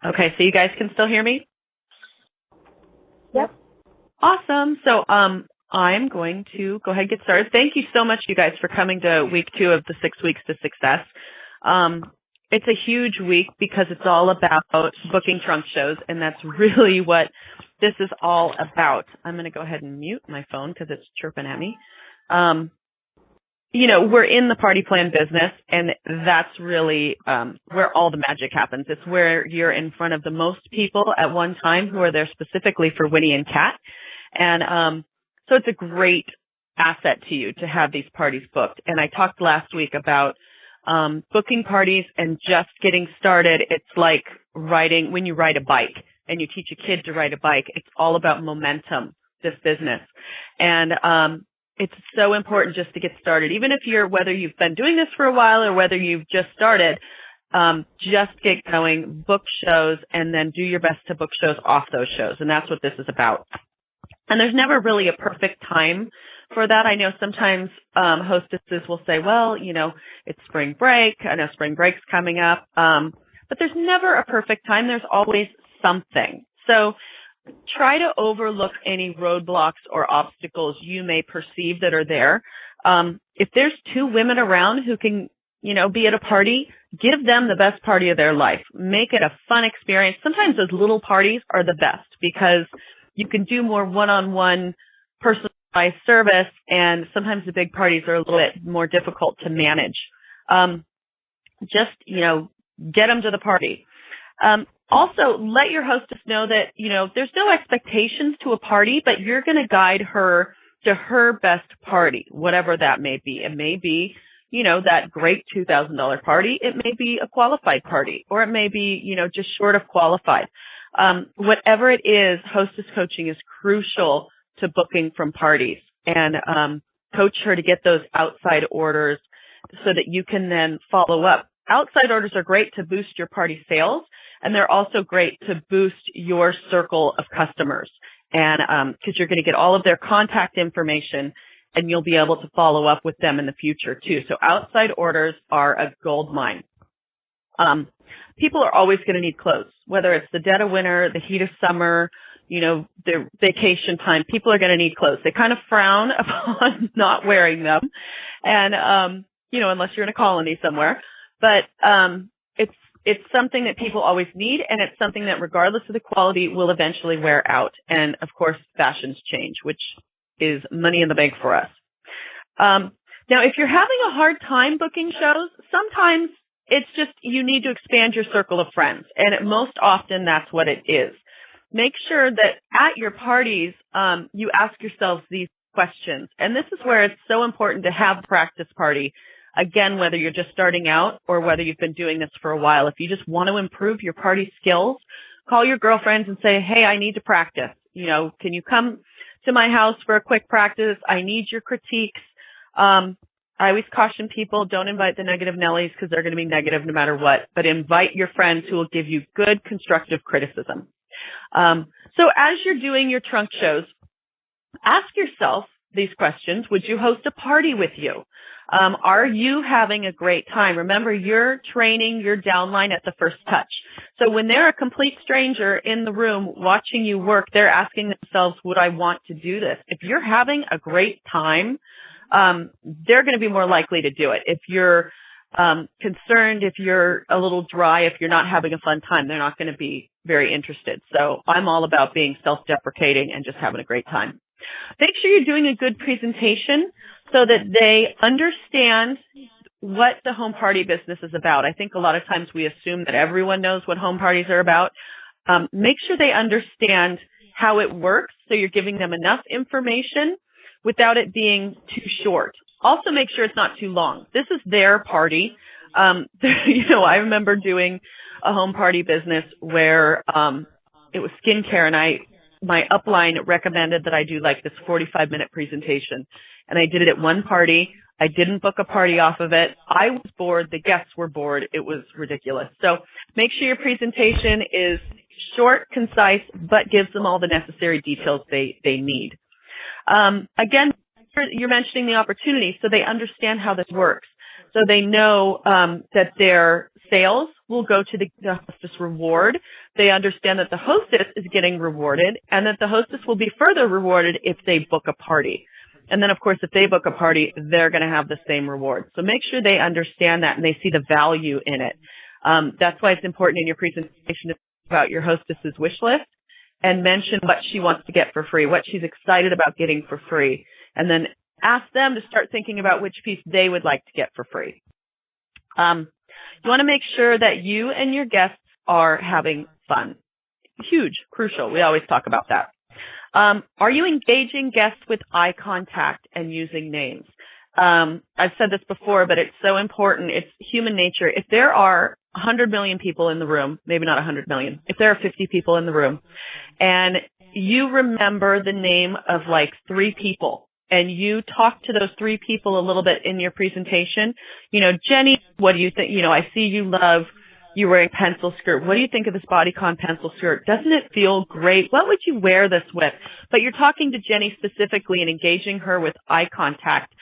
Okay, so you guys can still hear me? Yep. Awesome. So I'm going to go ahead and get started. Thank you so much, you guys, for coming to week 2 of the 6 Weeks to Success. It's a huge week because it's all about booking trunk shows, and that's really what this is all about. I'm going to go ahead and mute my phone because it's chirping at me. We're in the party plan business, and that's really where all the magic happens. It's where you're in front of the most people at one time who are there specifically for Winnie and Kat. And so it's a great asset to you to have these parties booked. And I talked last week about booking parties and just getting started. It's like when you ride a bike and you teach a kid to ride a bike. It's all about momentum, this business. And it's so important just to get started. Even if whether you've been doing this for a while or whether you've just started, just get going, book shows, and then do your best to book shows off those shows. And that's what this is about. And there's never really a perfect time for that. I know sometimes hostesses will say, well, it's spring break. I know spring break's coming up. But there's never a perfect time. There's always something. So try to overlook any roadblocks or obstacles you may perceive that are there. If there's 2 women around who can, be at a party, give them the best party of their life. Make it a fun experience. Sometimes those little parties are the best because you can do more one-on-one personalized service, and sometimes the big parties are a little bit more difficult to manage. Get them to the party. Also, let your hostess know that, there's no expectations to a party, but you're going to guide her to her best party, whatever that may be. It may be, that great $2,000 party. It may be a qualified party, or it may be, just short of qualified. Whatever it is, hostess coaching is crucial to booking from parties, and coach her to get those outside orders so that you can then follow up. Outside orders are great to boost your party sales, and they're also great to boost your circle of customers. And because you're going to get all of their contact information, and you'll be able to follow up with them in the future too. So outside orders are a gold mine. People are always going to need clothes, whether it's the dead of winter, the heat of summer, their vacation time. People are going to need clothes. They kind of frown upon not wearing them, and unless you're in a colony somewhere. But it's something that people always need, and it's something that, regardless of the quality, will eventually wear out. And of course, fashions change, which is money in the bank for us. Now, if you're having a hard time booking shows, sometimes it's just you need to expand your circle of friends, and most often that's what it is. Make sure that at your parties, you ask yourselves these questions. And this is where it's so important to have a practice party. Again, whether you're just starting out or whether you've been doing this for a while, if you just want to improve your party skills, call your girlfriends and say, hey, I need to practice. Can you come to my house for a quick practice? I need your critiques. I always caution people, don't invite the negative Nellies because they're going to be negative no matter what, but invite your friends who will give you good constructive criticism. So as you're doing your trunk shows, ask yourself these questions. Would you host a party with you? Are you having a great time? Remember, you're training your downline at the first touch. So when they're a complete stranger in the room watching you work, they're asking themselves, would I want to do this? If you're having a great time, they're going to be more likely to do it. If you're concerned, if you're a little dry, if you're not having a fun time, they're not going to be very interested. So I'm all about being self-deprecating and just having a great time. Make sure you're doing a good presentation so that they understand what the home party business is about. I think a lot of times we assume that everyone knows what home parties are about. Make sure they understand how it works so you're giving them enough information without it being too short. Also make sure it's not too long. This is their party. I remember doing a home party business where it was skincare, and my upline recommended that I do like this 45-minute presentation. And I did it at one party. I didn't book a party off of it. I was bored. The guests were bored. It was ridiculous. So make sure your presentation is short, concise, but gives them all the necessary details they need. Again, you're mentioning the opportunity so they understand how this works. So they know that their sales will go to the hostess reward. They understand that the hostess is getting rewarded and that the hostess will be further rewarded if they book a party. And then, of course, if they book a party, they're going to have the same reward. So make sure they understand that and they see the value in it. That's why it's important in your presentation to talk about your hostess's wish list and mention what she wants to get for free, what she's excited about getting for free, and then ask them to start thinking about which piece they would like to get for free. You want to make sure that you and your guests are having fun. Huge, crucial. We always talk about that. Are you engaging guests with eye contact and using names? I've said this before, but it's so important. It's human nature. If there are 100 million people in the room, maybe not 100 million, if there are 50 people in the room, and you remember the name of like 3 people, and you talk to those 3 people a little bit in your presentation, Jenny, what do you think? I see you wearing pencil skirt. What do you think of this bodycon pencil skirt? Doesn't it feel great? What would you wear this with? But you're talking to Jenny specifically and engaging her with eye contact.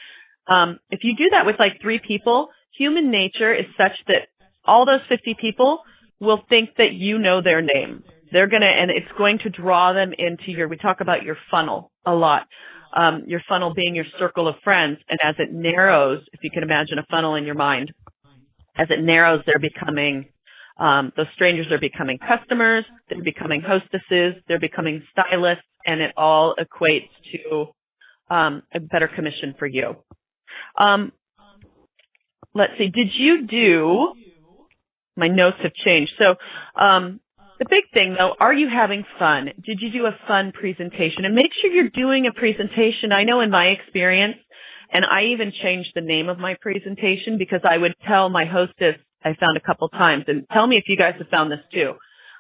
If you do that with like 3 people, human nature is such that all those 50 people will think that you know their name. And it's going to draw them into we talk about your funnel a lot. Your funnel being your circle of friends. And as it narrows, if you can imagine a funnel in your mind, as it narrows, they're becoming, those strangers are becoming customers, they're becoming hostesses, they're becoming stylists, and it all equates to a better commission for you. Let's see, my notes have changed. So, the big thing though, are you having fun? Did you do a fun presentation? And make sure you're doing a presentation. I know in my experience, and I even changed the name of my presentation because I would tell my hostess, I found a couple times, and tell me if you guys have found this too.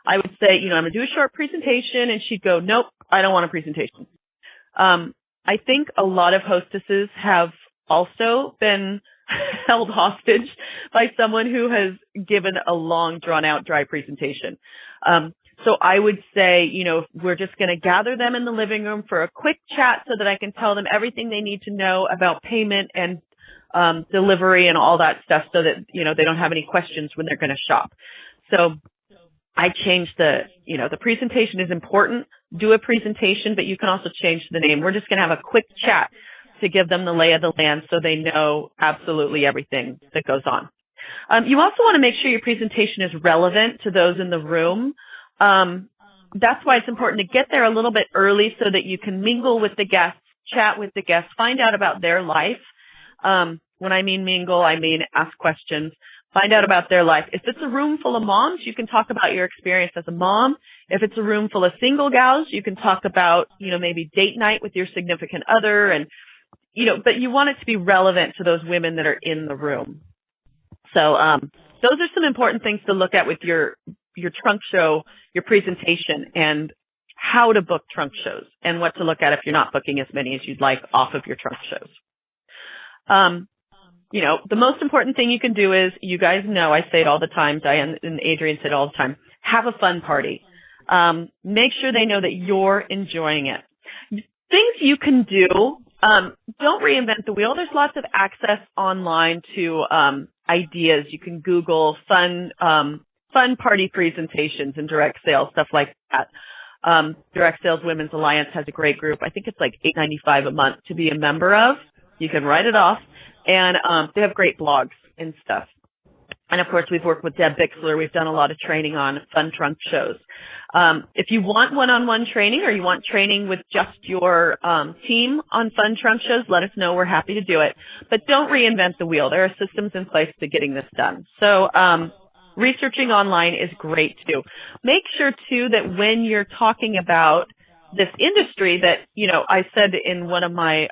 I would say, I'm going to do a short presentation, and she'd go, nope, I don't want a presentation. I think a lot of hostesses have also been held hostage by someone who has given a long, drawn-out, dry presentation. So I would say, we're just going to gather them in the living room for a quick chat so that I can tell them everything they need to know about payment and delivery and all that stuff so that, they don't have any questions when they're going to shop. So I changed the presentation is important. Do a presentation, but you can also change the name. We're just going to have a quick chat to give them the lay of the land so they know absolutely everything that goes on. You also want to make sure your presentation is relevant to those in the room. That's why it's important to get there a little bit early so that you can mingle with the guests, chat with the guests, find out about their life. When I mean mingle, I mean ask questions, find out about their life. If it's a room full of moms, you can talk about your experience as a mom. If it's a room full of single gals, you can talk about, maybe date night with your significant other and, but you want it to be relevant to those women that are in the room. So, those are some important things to look at with your trunk show, your presentation, and how to book trunk shows and what to look at if you're not booking as many as you'd like off of your trunk shows. The most important thing you can do is, you guys know, I say it all the time, Diane and Adrienne say it all the time, have a fun party. Make sure they know that you're enjoying it. Things you can do, don't reinvent the wheel. There's lots of access online to ideas. You can Google fun party presentations and direct sales, stuff like that. Direct Sales Women's Alliance has a great group. I think it's like $8.95 a month to be a member of. You can write it off. And they have great blogs and stuff. And, of course, we've worked with Deb Bixler. We've done a lot of training on fun trunk shows. If you want one-on-one training or you want training with just your team on fun trunk shows, let us know. We're happy to do it. But don't reinvent the wheel. There are systems in place to getting this done. So researching online is great, too. Make sure, too, that when you're talking about this industry that, I said in one of my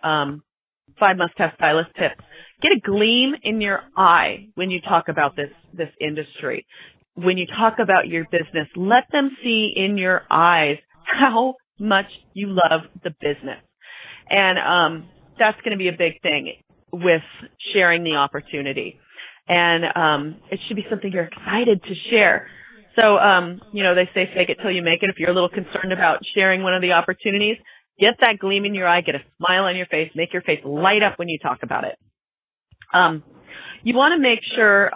5 must-have stylist tips, get a gleam in your eye when you talk about this industry. When you talk about your business, let them see in your eyes how much you love the business. And that's going to be a big thing with sharing the opportunity. And it should be something you're excited to share. So, they say fake it till you make it. If you're a little concerned about sharing one of the opportunities, get that gleam in your eye, get a smile on your face, make your face light up when you talk about it. You want to make sure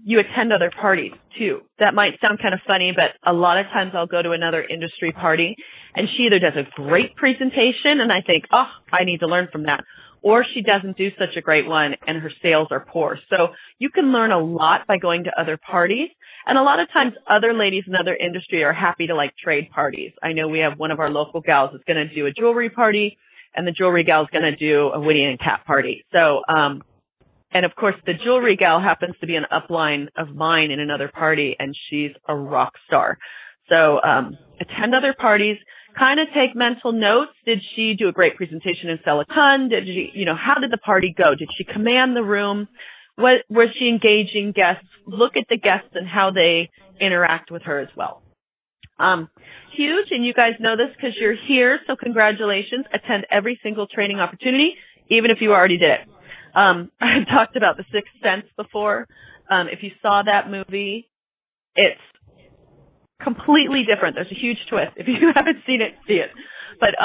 you attend other parties too. That might sound kind of funny, but a lot of times I'll go to another industry party and she either does a great presentation and I think, oh, I need to learn from that, or she doesn't do such a great one and her sales are poor. So you can learn a lot by going to other parties. And a lot of times other ladies in other industry are happy to like trade parties. I know we have one of our local gals that's going to do a jewelry party, and the jewelry gal is going to do a Winnie and Cat party. So, and of course the jewelry gal happens to be an upline of mine in another party, and she's a rock star. So, attend other parties, kind of take mental notes. Did she do a great presentation and sell a ton? Did she, how did the party go? Did she command the room? Was she engaging guests? Look at the guests and how they interact with her as well. Huge, and you guys know this because you're here, so congratulations. Attend every single training opportunity, even if you already did it. I talked about The Sixth Sense before. If you saw that movie, it's completely different. There's a huge twist. If you haven't seen it, see it. But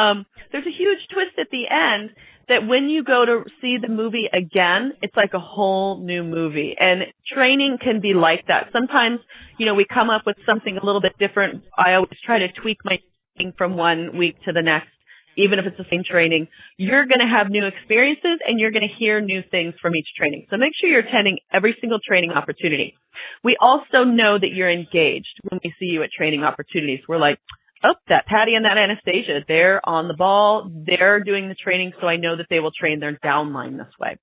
there's a huge twist at the end that when you go to see the movie again, it's like a whole new movie. And training can be like that. Sometimes, we come up with something a little bit different. I always try to tweak my training from one week to the next, even if it's the same training. You're going to have new experiences and you're going to hear new things from each training. So make sure you're attending every single training opportunity. We also know that you're engaged when we see you at training opportunities. We're like, oh, that Patty and that Anastasia, they're on the ball. They're doing the training, so I know that they will train their downline this way.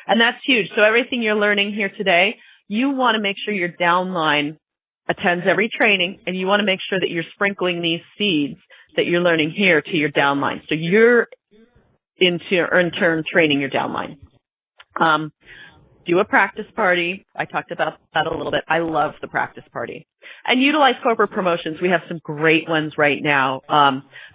And that's huge. So everything you're learning here today, you want to make sure your downline attends every training, and you want to make sure that you're sprinkling these seeds that you're learning here to your downline. So you're in turn training your downline. Do a practice party. I talked about that a little bit. I love the practice party. And utilize corporate promotions. We have some great ones right now.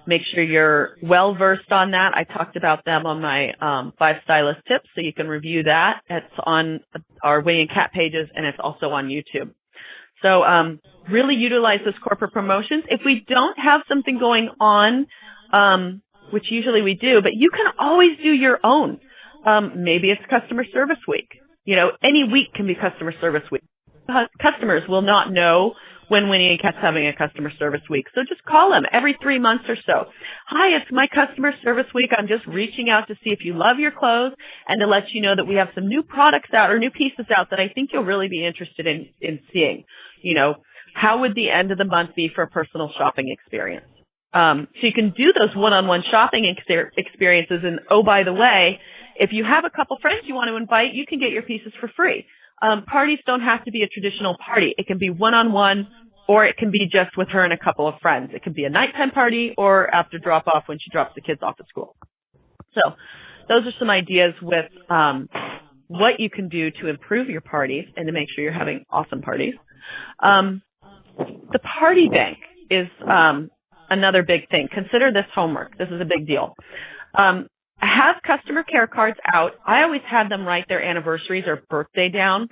Make sure you're well versed on that. I talked about them on my 5 stylist tips, so you can review that. It's on our Winnie and Cat pages, and it's also on YouTube. So really utilize those corporate promotions. If we don't have something going on, which usually we do, but you can always do your own. Maybe it's customer service week. Any week can be customer service week. Customers will not know when Winnie and Cat's having a customer service week. So just call them every 3 months or so. Hi, it's my customer service week. I'm just reaching out to see if you love your clothes and to let you know that we have some new products out or new pieces out that I think you'll really be interested in seeing. How would the end of the month be for a personal shopping experience? So you can do those one-on-one shopping experiences. And oh, by the way, if you have a couple friends you want to invite, you can get your pieces for free. Parties don't have to be a traditional party. It can be one-on-one, or it can be just with her and a couple of friends. It can be a nighttime party or after drop-off when she drops the kids off at school. So those are some ideas with what you can do to improve your parties and to make sure you're having awesome parties. The party bank is another big thing. Consider this homework. This is a big deal. Have customer care cards out. I always had them write their anniversaries or birthday down.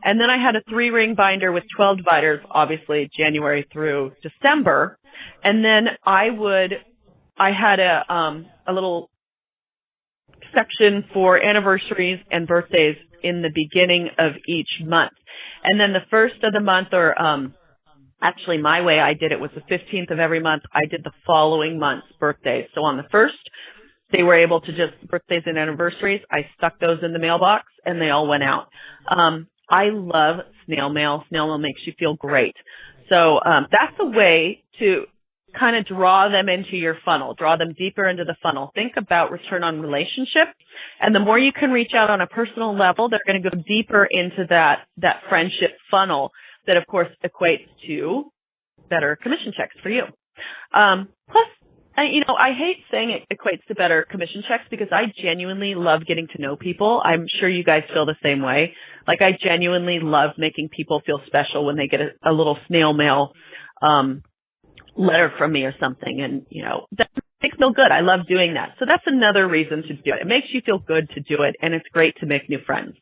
And then I had a 3-ring binder with 12 dividers, obviously January through December. And then I had a little section for anniversaries and birthdays in the beginning of each month. And then the first of the month, or actually my way I did it was the 15th of every month. I did the following month's birthdays. So on the first, they were able to just birthdays and anniversaries. I stuck those in the mailbox and they all went out. I love snail mail. Snail mail makes you feel great. So that's a way to kind of draw them into your funnel, draw them deeper into the funnel. Think about return on relationship. And the more you can reach out on a personal level, they're going to go deeper into that friendship funnel that, of course, equates to better commission checks for you. Plus, I hate saying it equates to better commission checks because I genuinely love getting to know people. I'm sure you guys feel the same way. Like, I genuinely love making people feel special when they get a little snail mail letter from me or something. And, that makes me feel good. I love doing that. So that's another reason to do it. It makes you feel good to do it, and it's great to make new friends.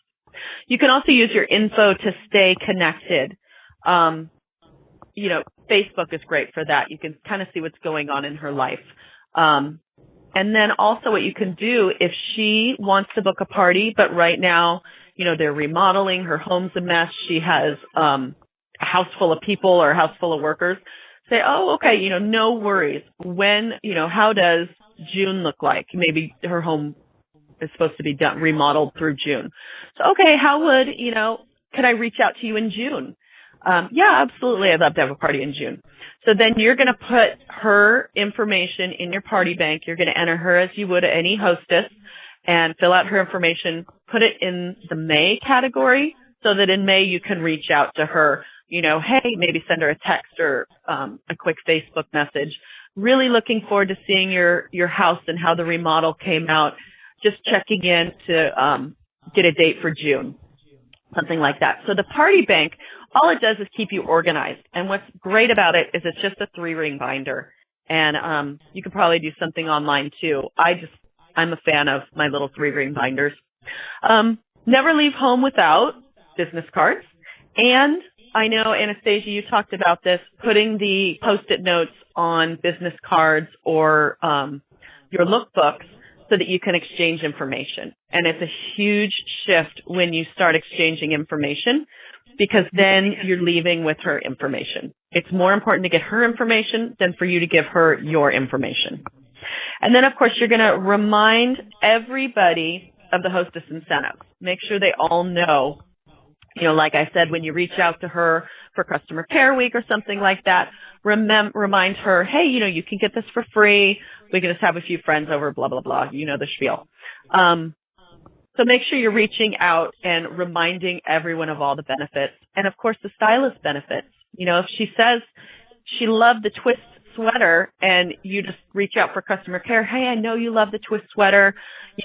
You can also use your info to stay connected. Facebook is great for that. You can kind of see what's going on in her life. And then also what you can do if she wants to book a party, but right now, they're remodeling, her home's a mess, she has a house full of people or a house full of workers, say, oh, okay, no worries. When, how does June look like? Maybe her home is supposed to be remodeled through June. So, okay, how would, could I reach out to you in June? Yeah, absolutely. I'd love to have a party in June. So then you're going to put her information in your party bank. You're going to enter her as you would any hostess and fill out her information, put it in the May category so that in May you can reach out to her, hey, maybe send her a text or a quick Facebook message. Really looking forward to seeing your house and how the remodel came out. Just checking in to get a date for June, something like that. So the party bank, all it does is keep you organized. And what's great about it is it's just a 3-ring binder. And you could probably do something online too. I'm a fan of my little 3-ring binders. Never leave home without business cards. And I know, Anastasia, you talked about this, putting the Post-it notes on business cards or your lookbooks so that you can exchange information. And it's a huge shift when you start exchanging information because then you're leaving with her information. It's more important to get her information than for you to give her your information. And then, of course, you're going to remind everybody of the hostess incentives. Make sure they all know, like I said, when you reach out to her for Customer Care Week or something like that, remind her, hey, you can get this for free. We can just have a few friends over, blah, blah, blah. You know the spiel. So make sure you're reaching out and reminding everyone of all the benefits. And, of course, the stylist benefits. If she says she loved the twist sweater and you just reach out for customer care, hey, I know you love the twist sweater.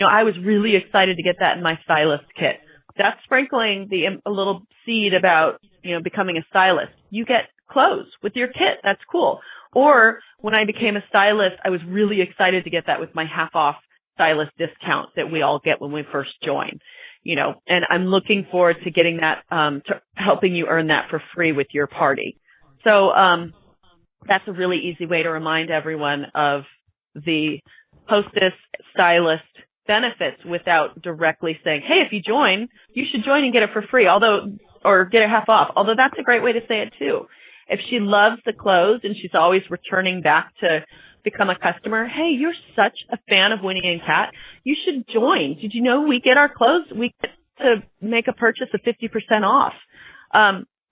I was really excited to get that in my stylist kit. That's sprinkling a little seed about, becoming a stylist. You get clothes with your kit. That's cool. Or when I became a stylist, I was really excited to get that with my half-off stylist discount that we all get when we first join, and I'm looking forward to getting that, to helping you earn that for free with your party. So that's a really easy way to remind everyone of the hostess stylist benefits without directly saying, hey, if you join, you should join and get it for free, or get it half off. Although that's a great way to say it too. If she loves the clothes and she's always returning back to become a customer, hey, you're such a fan of Winnie and Kat, you should join. Did you know we get our clothes? We get to make a purchase of 50% off.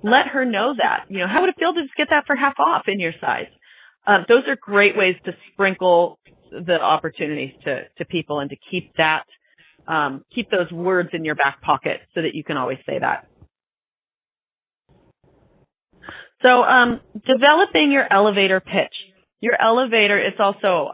Let her know that. How would it feel to just get that for half off in your size? Those are great ways to sprinkle the opportunities to people and to keep those words in your back pocket so that you can always say that. So developing your elevator pitch. Your elevator, it's also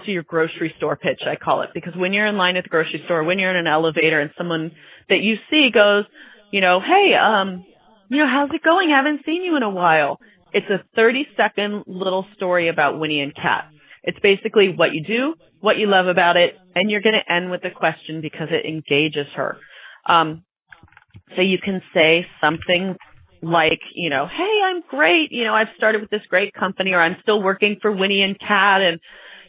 your grocery store pitch, I call it, because when you're in line at the grocery store, when you're in an elevator and someone that you see goes, hey, how's it going? I haven't seen you in a while. It's a 30-second little story about Winnie and Kat. It's basically what you do, what you love about it, and you're going to end with a question because it engages her. So you can say something like, hey, I'm great. I've started with this great company, or I'm still working for Winnie and Kat. And,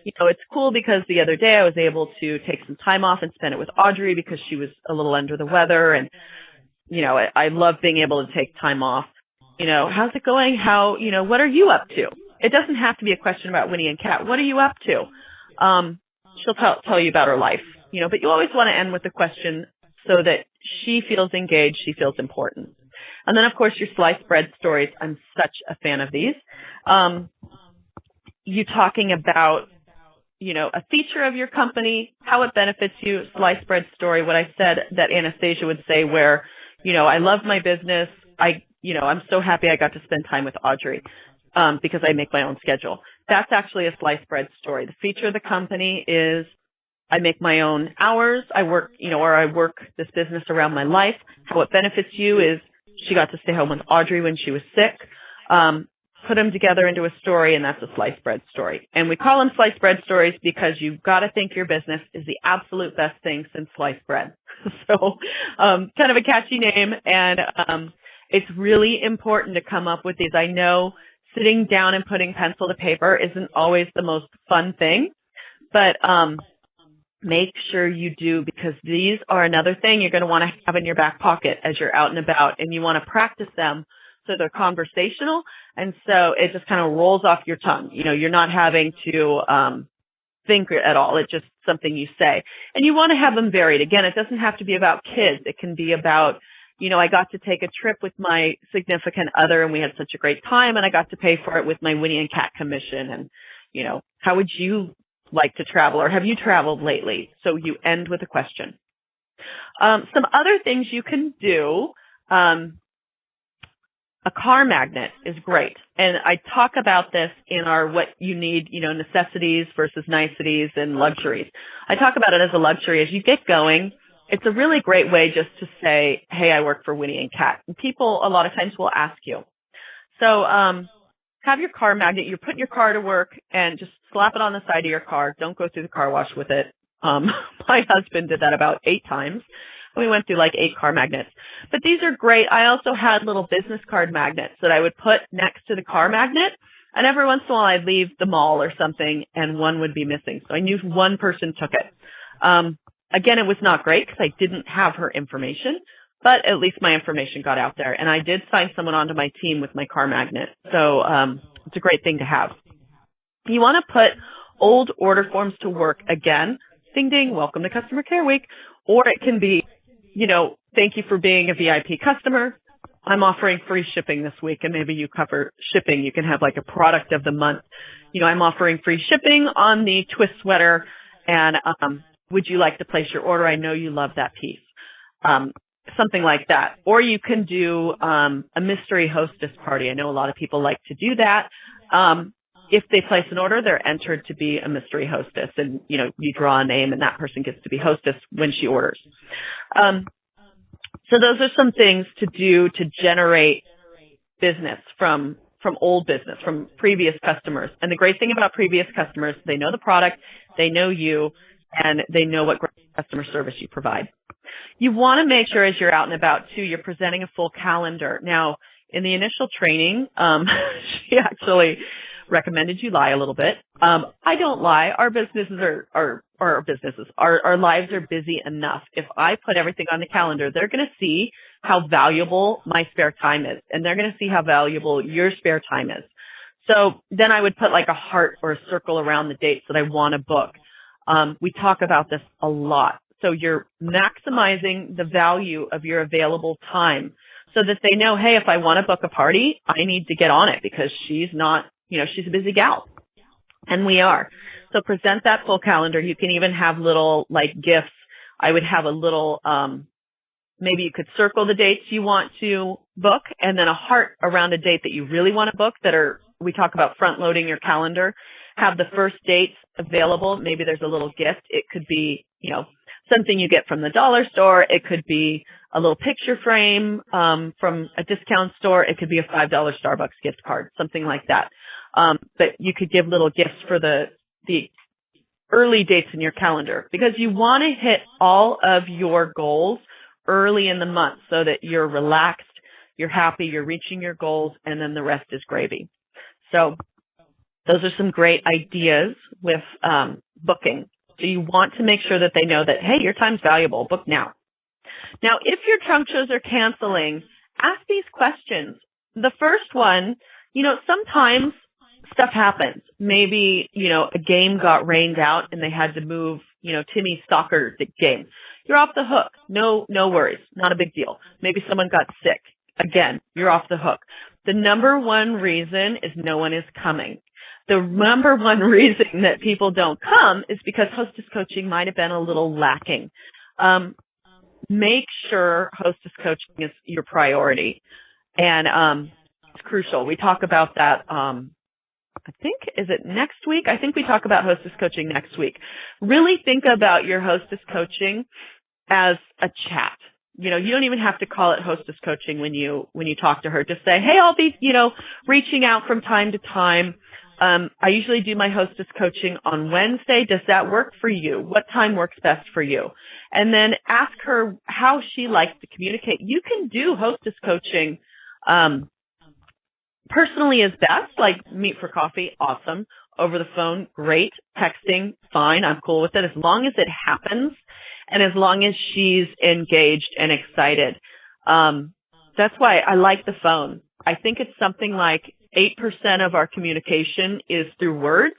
it's cool because the other day I was able to take some time off and spend it with Audrey because she was a little under the weather. And, I love being able to take time off. How's it going? What are you up to? It doesn't have to be a question about Winnie and Kat. What are you up to? She'll tell you about her life, but you always want to end with a question so that she feels engaged, she feels important. And then, of course, your sliced bread stories. I'm such a fan of these. You talking about, a feature of your company, how it benefits you, sliced bread story, what I said that Anastasia would say where, I love my business. I'm so happy I got to spend time with Audrey because I make my own schedule. That's actually a sliced bread story. The feature of the company is I make my own hours. I work, I work this business around my life. How it benefits you is she got to stay home with Audrey when she was sick. Put them together into a story, and that's a sliced bread story. And we call them sliced bread stories because you've got to think your business is the absolute best thing since sliced bread. So kind of a catchy name, and it's really important to come up with these. I know sitting down and putting pencil to paper isn't always the most fun thing, but Make sure you do, because these are another thing you're going to want to have in your back pocket as you're out and about, and you want to practice them so they're conversational, and so it just kind of rolls off your tongue. You're not having to think at all. It's just something you say. And you want to have them varied. Again, it doesn't have to be about kids. It can be about, I got to take a trip with my significant other and we had such a great time, and I got to pay for it with my Winnie and Cat commission. And, how would you like to travel, or have you traveled lately? So you end with a question. Some other things you can do, a car magnet is great. And I talk about this in our what you need, necessities versus niceties and luxuries. I talk about it as a luxury. As you get going, it's a really great way just to say, hey, I work for Winnie and Cat. And people a lot of times will ask you. So have your car magnet. You're putting your car to work, and just slap it on the side of your car. Don't go through the car wash with it. My husband did that about 8 times. We went through like 8 car magnets. But these are great. I also had little business card magnets that I would put next to the car magnet. And every once in a while I'd leave the mall or something and one would be missing. So I knew one person took it. Again, it was not great because I didn't have her information, but at least my information got out there. And I did sign someone onto my team with my car magnet. So it's a great thing to have. You want to put old order forms to work again. Ding, ding, welcome to Customer Care Week. Or it can be, thank you for being a VIP customer. I'm offering free shipping this week, and maybe you cover shipping. You can have like a product of the month. I'm offering free shipping on the twist sweater, and would you like to place your order? I know you love that piece. Something like that. Or you can do a mystery hostess party. I know a lot of people like to do that. If they place an order, they're entered to be a mystery hostess, and you draw a name and that person gets to be hostess when she orders. So those are some things to do to generate business from old business, from previous customers. And the great thing about previous customers, they know the product, they know you, and they know what great customer service you provide. You want to make sure as you're out and about too, you're presenting a full calendar. Now, in the initial training, she actually recommended you lie a little bit. I don't lie. Our businesses our lives are busy enough. If I put everything on the calendar, they're going to see how valuable my spare time is, and they're going to see how valuable your spare time is. So then I would put like a heart or a circle around the dates that I want to book. We talk about this a lot. So you're maximizing the value of your available time so that they know, hey, if I want to book a party, I need to get on it because she's not, she's a busy gal. And we are. So present that full calendar. You can even have little like gifts. I would have a little, maybe you could circle the dates you want to book and then a heart around a date that you really want to book we talk about front loading your calendar. Have the first dates available. Maybe there's a little gift. It could be, something you get from the dollar store. It could be a little picture frame from a discount store. It could be a $5 Starbucks gift card, something like that. But you could give little gifts for the early dates in your calendar because you want to hit all of your goals early in the month so that you're relaxed, you're happy, you're reaching your goals, and then the rest is gravy. So those are some great ideas with booking. So you want to make sure that they know that, hey, your time's valuable. Book now. Now, if your trunk shows are canceling, ask these questions. The first one, sometimes stuff happens. Maybe, a game got rained out and they had to move, Timmy's soccer game. You're off the hook. No worries. Not a big deal. Maybe someone got sick. Again, you're off the hook. The number one reason is no one is coming. The number one reason that people don't come is because hostess coaching might have been a little lacking. Make sure hostess coaching is your priority. And it's crucial. We talk about that, I think, is it next week? I think we talk about hostess coaching next week. Really think about your hostess coaching as a chat. You don't even have to call it hostess coaching when you talk to her. Just say, hey, I'll be, reaching out from time to time. I usually do my hostess coaching on Wednesday. Does that work for you? What time works best for you? And then ask her how she likes to communicate. You can do hostess coaching personally is best, like meet for coffee, awesome. over the phone, great. Texting, fine. I'm cool with it as long as it happens and as long as she's engaged and excited. That's why I like the phone. I think it's something like 8% of our communication is through words,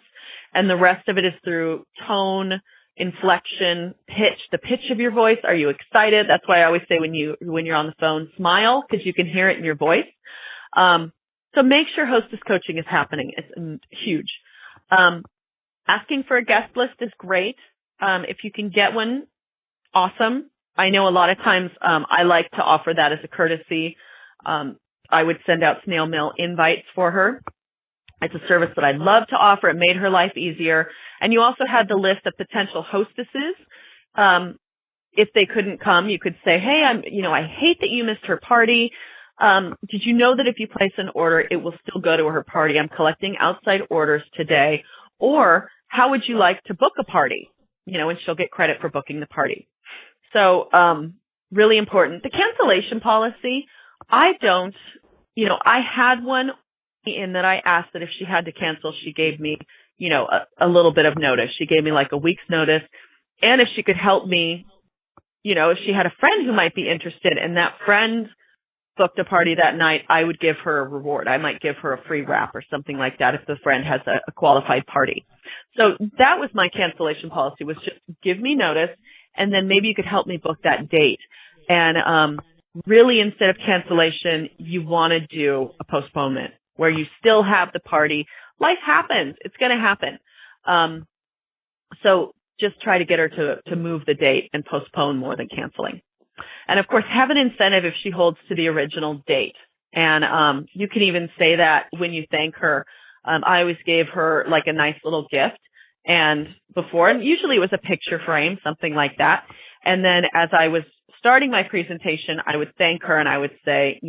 and the rest of it is through tone, inflection, pitch, the pitch of your voice. Are you excited? That's why I always say when you're on the phone, smile, because you can hear it in your voice. So make sure hostess coaching is happening. It's huge. Asking for a guest list is great. If you can get one, awesome. I know a lot of times I like to offer that as a courtesy. I would send out snail mail invites for her. It's a service that I'd love to offer. It made her life easier. And you also had the list of potential hostesses. If they couldn't come, you could say, hey, I hate that you missed her party. Did you know that if you place an order, it will still go to her party? I'm collecting outside orders today. Or how would you like to book a party? And she'll get credit for booking the party. So, really important. The cancellation policy, I had one in that I asked that if she had to cancel, she gave me, a little bit of notice. She gave me like a week's notice. And if she could help me, if she had a friend who might be interested and that friend booked a party that night, I would give her a reward. I might give her a free wrap or something like that if the friend has a qualified party. So that was my cancellation policy, was just give me notice and then maybe you could help me book that date. And really, instead of cancellation, you want to do a postponement where you still have the party. Life happens. It's going to happen. So just try to get her to move the date and postpone more than canceling. And of course, have an incentive if she holds to the original date. And you can even say that when you thank her. I always gave her like a nice little gift. And usually it was a picture frame, something like that. And then as I was starting my presentation, I would thank her and I would say,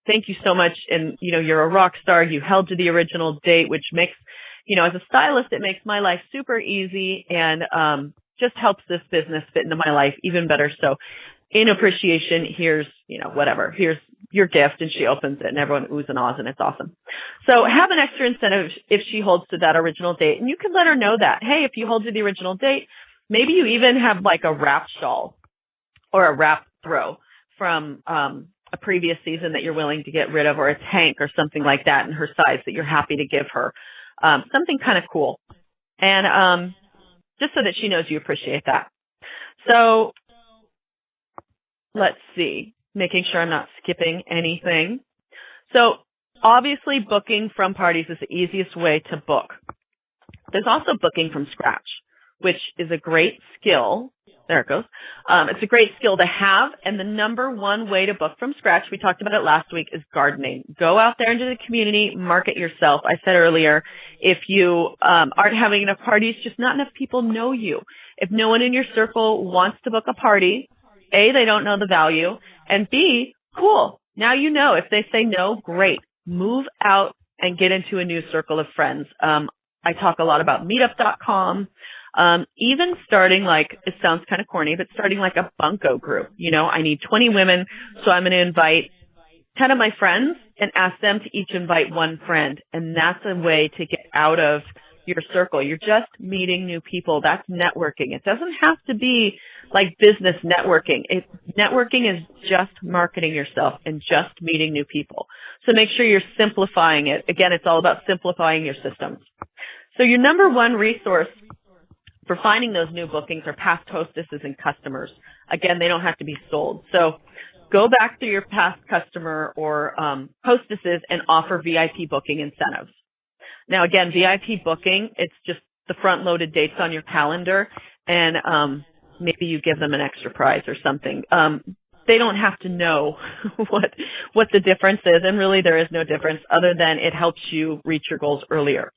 thank you so much. And, you're a rock star. You held to the original date, which makes, as a stylist, it makes my life super easy and just helps this business fit into my life even better. So in appreciation, here's your gift. And she opens it and everyone oohs and ahs and it's awesome. So have an extra incentive if she holds to that original date. And you can let her know that, hey, if you hold to the original date, maybe you even have like a wrap shawl or a wrap throw from a previous season that you're willing to get rid of, or a tank or something like that in her size that you're happy to give her. Something kind of cool. And just so that she knows you appreciate that. So let's see, making sure I'm not skipping anything. So obviously booking from parties is the easiest way to book. There's also booking from scratch, which is a great skill. There it goes. It's a great skill to have. And the number one way to book from scratch, we talked about it last week, is gardening. Go out there into the community, market yourself. I said earlier, if you aren't having enough parties, just not enough people know you. If no one in your circle wants to book a party, A, they don't know the value, and B, cool. Now you know. If they say no, great. Move out and get into a new circle of friends. I talk a lot about meetup.com. Even starting it sounds kind of corny, but starting like a bunco group. I need 20 women, so I'm going to invite 10 of my friends and ask them to each invite one friend. And that's a way to get out of your circle. You're just meeting new people. That's networking. It doesn't have to be like business networking. Networking is just marketing yourself and just meeting new people. So make sure you're simplifying it. Again, it's all about simplifying your systems. So your number one resource for finding those new bookings are past hostesses and customers. Again, they don't have to be sold. So go back to your past customer or hostesses and offer VIP booking incentives. Now, again, VIP booking, it's just the front-loaded dates on your calendar, and maybe you give them an extra prize or something. They don't have to know what the difference is, and really there is no difference other than it helps you reach your goals earlier.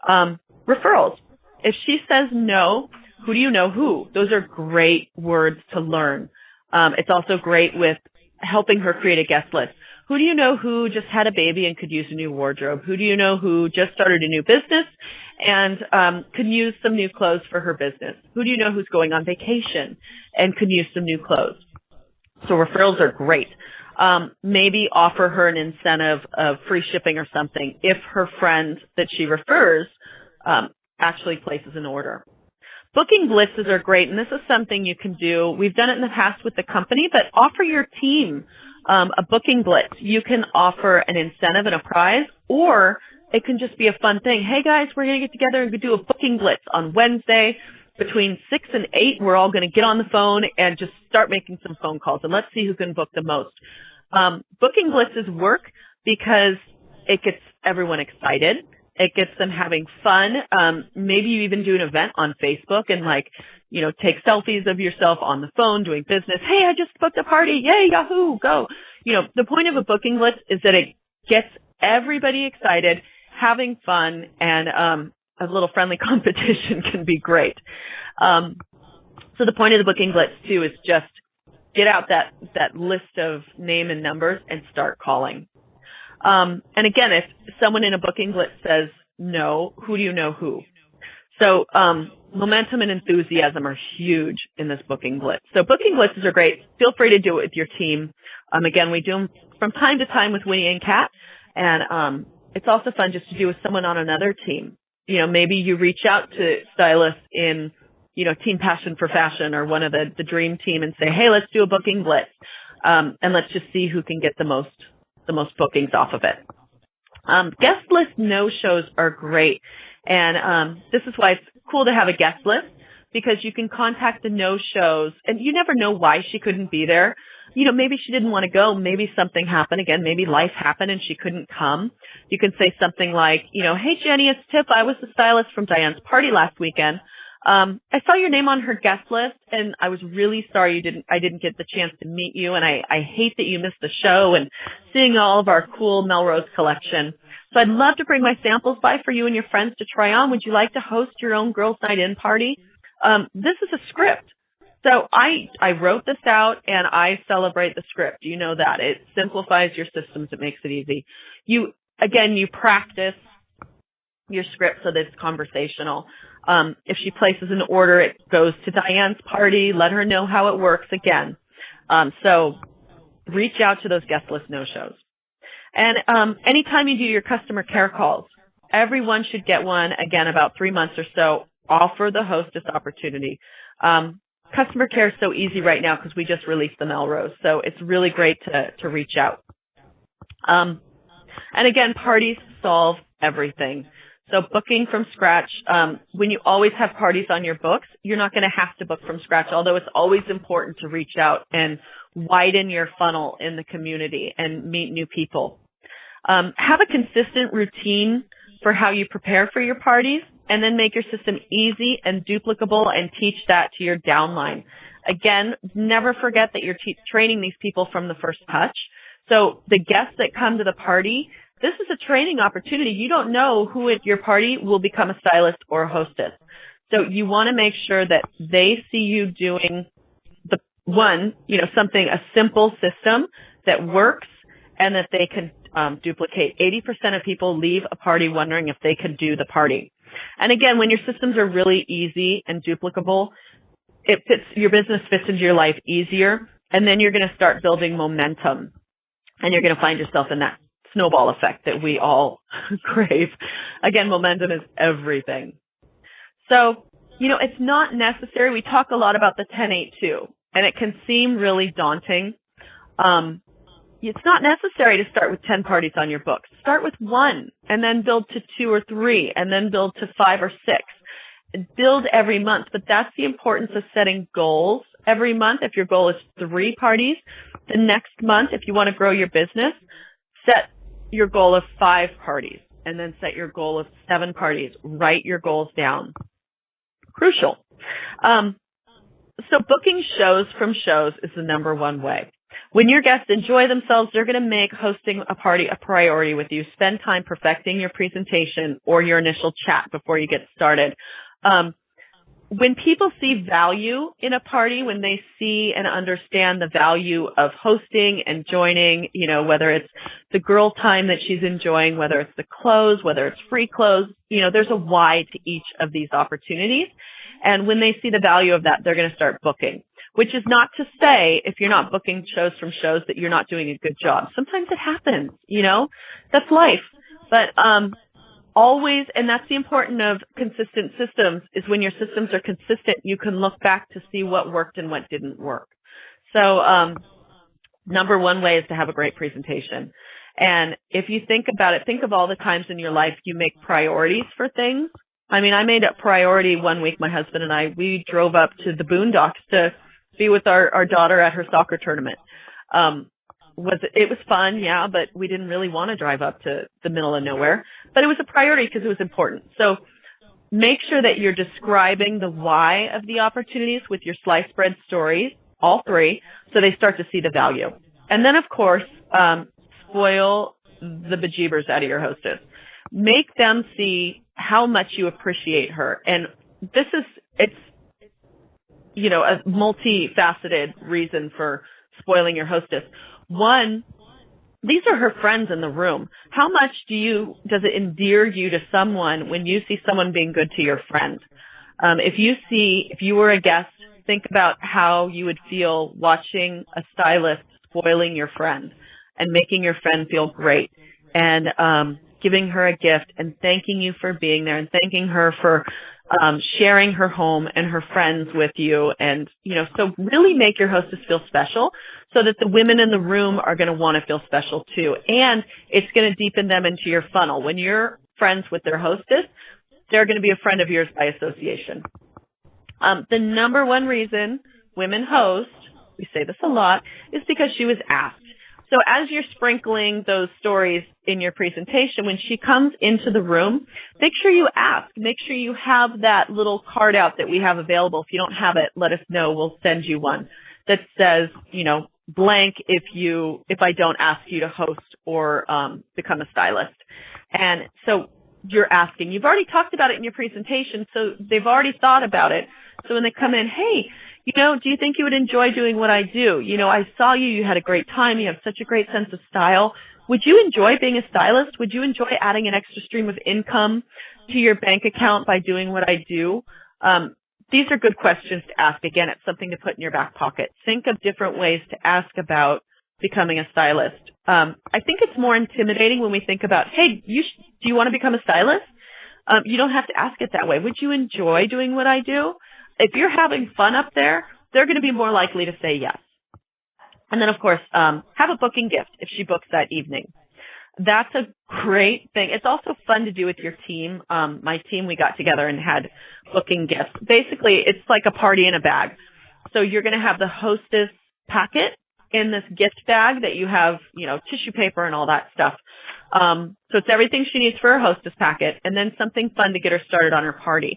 Referrals. If she says no, who do you know who? Those are great words to learn. It's also great with helping her create a guest list. Who do you know who just had a baby and could use a new wardrobe? Who do you know who just started a new business and could use some new clothes for her business? Who do you know who's going on vacation and could use some new clothes? So referrals are great. Maybe offer her an incentive of free shipping or something if her friend that she refers actually places an order. Booking blitzes are great, and this is something you can do. We've done it in the past with the company, but offer your team a booking blitz. You can offer an incentive and a prize, or it can just be a fun thing. Hey guys, we're going to get together and do a booking blitz on Wednesday between 6 and 8. We're all going to get on the phone and just start making some phone calls, and let's see who can book the most. Booking blitzes work because it gets everyone excited. It gets them having fun. Maybe you even do an event on Facebook and take selfies of yourself on the phone doing business. Hey, I just booked a party. Yay, Yahoo, go. The point of a booking blitz is that it gets everybody excited, having fun, and a little friendly competition can be great. So the point of the booking blitz too is just get out that list of name and numbers and start calling. And again, if someone in a booking blitz says no, who do you know who? So momentum and enthusiasm are huge in this booking blitz. So booking blitzes are great. Feel free to do it with your team. Again, we do them from time to time with Winnie and Kat, and it's also fun just to do with someone on another team. Maybe you reach out to stylists in Team Passion for Fashion or one of the dream team and say, hey, let's do a booking blitz, and let's just see who can get the most bookings off of it. Guest list no-shows are great. And this is why it's cool to have a guest list, because you can contact the no-shows, and you never know why she couldn't be there. Maybe she didn't want to go. Maybe something happened. Again, maybe life happened and she couldn't come. You can say something like, hey, Jenny, it's Tiff. I was the stylist from Diane's party last weekend. I saw your name on her guest list, and I was really sorry I didn't get the chance to meet you, and I hate that you missed the show and seeing all of our cool Melrose collection. So I'd love to bring my samples by for you and your friends to try on. Would you like to host your own girls' night in party? This is a script. So I wrote this out, and I celebrate the script. You know that. It simplifies your systems. It makes it easy. You practice your script so that it's conversational. If she places an order, it goes to Diane's party. Let her know how it works again. So reach out to those guest list no-shows. And anytime you do your customer care calls, everyone should get one, again, about 3 months or so. Offer the hostess opportunity. Customer care is so easy right now because we just released the Melrose. So it's really great to reach out. And again, parties solve everything. So booking from scratch, when you always have parties on your books, you're not going to have to book from scratch, although it's always important to reach out and widen your funnel in the community and meet new people. Have a consistent routine for how you prepare for your parties, and then make your system easy and duplicable and teach that to your downline. Again, never forget that you're training these people from the first touch. So the guests that come to the party, this is a training opportunity. You don't know who at your party will become a stylist or a hostess. So you want to make sure that they see you doing a simple system that works and that they can duplicate. 80% of people leave a party wondering if they can do the party. And again, when your systems are really easy and duplicable, your business fits into your life easier, and then you're going to start building momentum, and you're going to find yourself in that snowball effect that we all crave. Again, momentum is everything. So, it's not necessary. We talk a lot about the 10-8-2, and it can seem really daunting. It's not necessary to start with 10 parties on your books. Start with 1, and then build to 2 or 3, and then build to 5 or 6. Build every month, but that's the importance of setting goals every month. If your goal is 3 parties, the next month, if you want to grow your business, set your goal of 5 parties, and then set your goal of 7 parties. Write your goals down. Crucial. So booking shows from shows is the number one way. When your guests enjoy themselves, they're going to make hosting a party a priority with you. Spend time perfecting your presentation or your initial chat before you get started. When people see value in a party, when they see and understand the value of hosting and joining, whether it's the girl time that she's enjoying, whether it's the clothes, whether it's free clothes, there's a why to each of these opportunities. And when they see the value of that, they're going to start booking. Which is not to say, if you're not booking shows from shows, that you're not doing a good job. Sometimes it happens, that's life. But always, and that's the importance of consistent systems, is when your systems are consistent, you can look back to see what worked and what didn't work. So, number one way is to have a great presentation. And if you think about it, think of all the times in your life you make priorities for things. I mean, I made a priority one week, my husband and I, we drove up to the Boondocks to be with our daughter at her soccer tournament. It was fun, yeah, but we didn't really want to drive up to the middle of nowhere. But it was a priority because it was important. So make sure that you're describing the why of the opportunities with your sliced bread stories, all three, so they start to see the value. And then, of course, spoil the bejeebers out of your hostess. Make them see how much you appreciate her. And it's a multifaceted reason for spoiling your hostess. One, these are her friends in the room. How much does it endear you to someone when you see someone being good to your friend? If you were a guest, think about how you would feel watching a stylist spoiling your friend and making your friend feel great and giving her a gift and thanking you for being there and thanking her for sharing her home and her friends with you. And, so really make your hostess feel special so that the women in the room are going to want to feel special too. And it's going to deepen them into your funnel. When you're friends with their hostess, they're going to be a friend of yours by association. The number one reason women host, we say this a lot, is because she was asked. So as you're sprinkling those stories in your presentation, when she comes into the room, make sure you ask. Make sure you have that little card out that we have available. If you don't have it, let us know. We'll send you one that says, blank if I don't ask you to host or become a stylist. And so you're asking. You've already talked about it in your presentation, so they've already thought about it. So when they come in, hey, do you think you would enjoy doing what I do? I saw you had a great time. You have such a great sense of style. Would you enjoy being a stylist? Would you enjoy adding an extra stream of income to your bank account by doing what I do? These are good questions to ask. Again, it's something to put in your back pocket. Think of different ways to ask about becoming a stylist. I think it's more intimidating when we think about, hey, do you want to become a stylist? You don't have to ask it that way. Would you enjoy doing what I do? If you're having fun up there, they're going to be more likely to say yes. And then, of course, have a booking gift if she books that evening. That's a great thing. It's also fun to do with your team. My team, we got together and had booking gifts. Basically, it's like a party in a bag. So you're going to have the hostess packet in this gift bag that you have, tissue paper and all that stuff. So it's everything she needs for her hostess packet and then something fun to get her started on her party.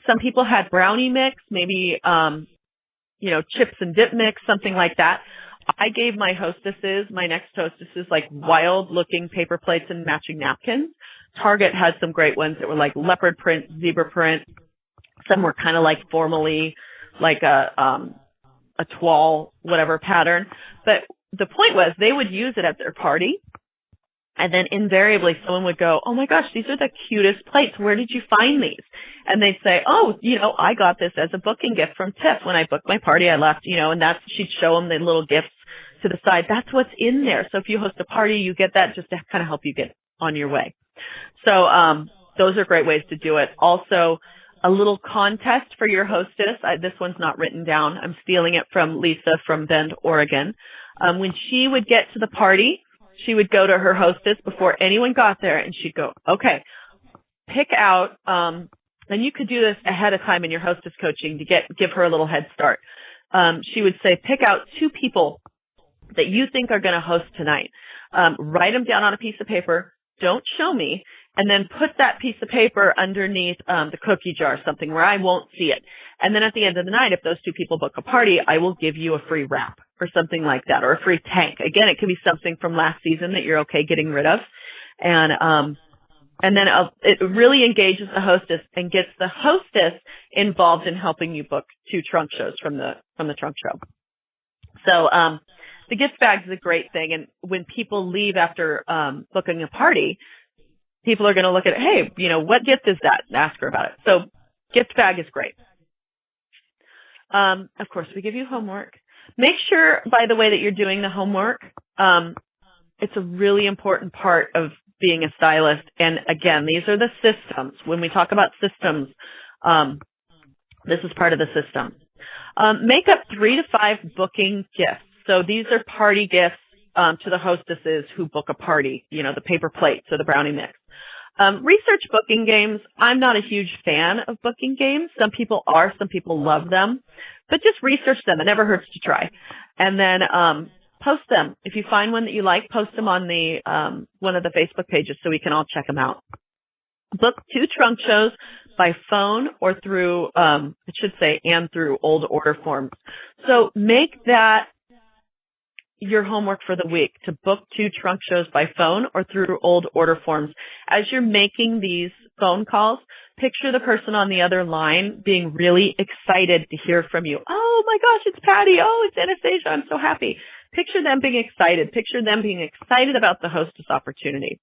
Some people had brownie mix, maybe, chips and dip mix, something like that. I gave my next hostesses, like wild looking paper plates and matching napkins. Target had some great ones that were like leopard print, zebra print. Some were kind of like formally like a toile, whatever pattern. But the point was they would use it at their party. And then invariably someone would go, oh my gosh, these are the cutest plates. Where did you find these? And they'd say, oh, I got this as a booking gift from Tiff. When I booked my party, I left, and she'd show them the little gifts to the side. That's what's in there. So if you host a party, you get that just to kind of help you get on your way. So, those are great ways to do it. Also, a little contest for your hostess. This one's not written down. I'm stealing it from Lisa from Bend, Oregon. When she would get to the party, she would go to her hostess before anyone got there and she'd go, okay, pick out, and you could do this ahead of time in your hostess coaching to give her a little head start. She would say, pick out 2 people that you think are going to host tonight. Write them down on a piece of paper. Don't show me. And then put that piece of paper underneath the cookie jar, something where I won't see it. And then at the end of the night, if those 2 people book a party, I will give you a free wrap or something like that, or a free tank. Again, it could be something from last season that you're okay getting rid of. And then it really engages the hostess and gets the hostess involved in helping you book 2 trunk shows from the trunk show. So the gift bag is a great thing. And when people leave after booking a party, people are going to look at it, hey, what gift is that? And ask her about it. So gift bag is great. Of course, we give you homework. Make sure, by the way, that you're doing the homework. It's a really important part of being a stylist. And again, these are the systems. When we talk about systems, this is part of the system. Make up 3 to 5 booking gifts. So these are party gifts to the hostesses who book a party, you know, the paper plates or the brownie mix. Research booking games. I'm not a huge fan of booking games. Some people are, some people love them, but just research them. It never hurts to try. And then post them. If you find one that you like, post them on the one of the Facebook pages so we can all check them out. Book 2 trunk shows by phone or through, it should say, and through old order forms. So make that your homework for the week, to book 2 trunk shows by phone or through old order forms. As you're making these phone calls, picture the person on the other line being really excited to hear from you. Oh my gosh, it's Patty. Oh, it's Anastasia. I'm so happy. Picture them being excited. Picture them being excited about the hostess opportunity.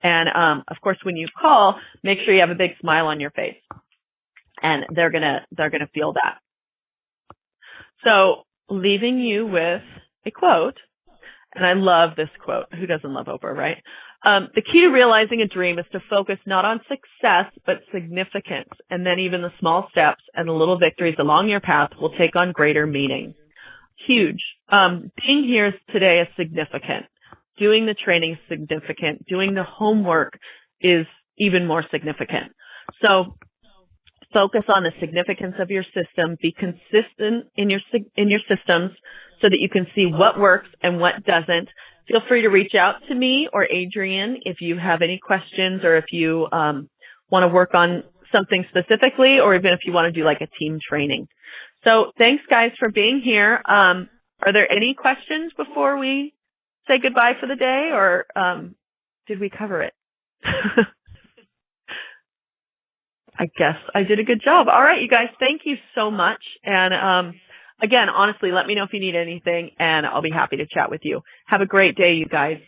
And, of course, when you call, make sure you have a big smile on your face. And they're gonna feel that. So, leaving you with a quote, and I love this quote. Who doesn't love Oprah, right? The key to realizing a dream is to focus not on success, but significance. And then even the small steps and the little victories along your path will take on greater meaning. Huge. Being here today is significant. Doing the training is significant. Doing the homework is even more significant. So focus on the significance of your system. Be consistent in your systems so that you can see what works and what doesn't. Feel free to reach out to me or Adrienne if you have any questions or if you want to work on something specifically, or even if you want to do like a team training. So thanks, guys, for being here. Are there any questions before we say goodbye for the day, or did we cover it? I guess I did a good job. All right, you guys, thank you so much. And again, honestly, let me know if you need anything, and I'll be happy to chat with you. Have a great day, you guys.